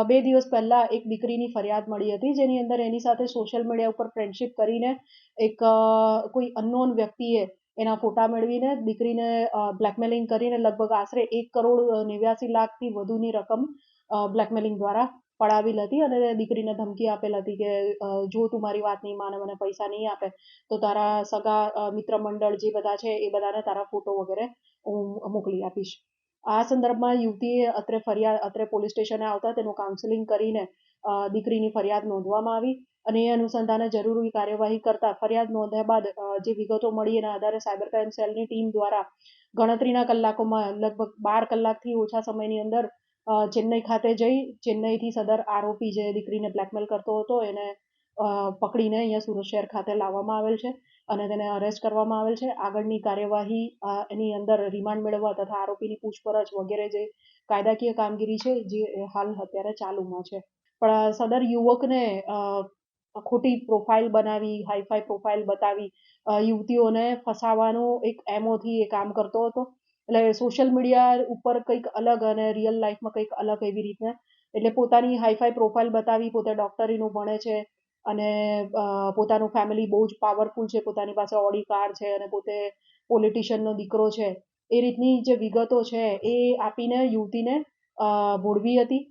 2 દિવસ પહેલા એક દીકરીની ફરિયાદ મળી હતી, જેની અંદર એની સાથે સોશિયલ મીડિયા ઉપર ફ્રેન્ડશિપ કરીને એક કોઈ અનનોન વ્યક્તિએ એના ફોટા મેળવીને દીકરીને બ્લેકમેલિંગ કરીને લગભગ આશરે 1,89,00,000 થી વધુની રકમ બ્લેકમેલિંગ દ્વારા પડાવેલ હતી અને દીકરીને ધમકી આપેલ હતી કે જો તું મારી વાત નહીં માને, મને પૈસા નહીં આપે તો તારા સગા મિત્ર મંડળ જે બધા છે એ બધાને તારા ફોટો વગેરે હું મોકલી આપીશ. આ સંદર્ભમાં યુવતીએ અત્રે પોલીસ સ્ટેશને આવતા તેનું કાઉન્સેલિંગ કરીને દીકરીની ફરિયાદ નોંધવામાં આવી અને એ અનુસંધાને જરૂરી કાર્યવાહી કરતા ફરિયાદ નોંધ્યા બાદ જે વિગતો મળી એના આધારે સાયબર ક્રાઇમ સેલની ટીમ દ્વારા ગણતરીના કલાકોમાં લગભગ 12 કલાકથી ઓછા સમયની અંદર ચેન્નઈ ખાતે જઈ ચેન્નઈથી સદર આરોપી જે દીકરીને બ્લેકમેલ કરતો હતો એને પકડીને અહીંયા સુરત શહેર ખાતે લાવવામાં આવેલ છે અને તેને અરેસ્ટ કરવામાં આવેલ છે. આગળની કાર્યવાહી એની અંદર રિમાન્ડ મેળવવા તથા આરોપીની પૂછપરછ વગેરે જે કાયદાકીય કામગીરી છે જે હાલ અત્યારે ચાલુમાં છે. પણ સદર યુવકને ખોટી પ્રોફાઇલ બનાવી, હાઈફાઈ પ્રોફાઇલ બતાવી યુવતીઓને ફસાવાનો એક એમોથી એ કામ કરતો હતો. એટલે સોશિયલ મીડિયા ઉપર કંઈક અલગ અને રિયલ લાઈફમાં કંઈક અલગ એવી રીતના એટલે પોતાની હાઈફાઈ પ્રોફાઇલ બતાવી પોતે ડોક્ટરીનું ભણે છે અને પોતાનું ફેમિલી બહુ જ પાવરફુલ છે, પોતાની પાસે ઓડી કાર છે અને પોતે પોલિટિશિયનનો દીકરો છે એ રીતની જે વિગતો છે એ આપીને યુવતીને ભોળવી હતી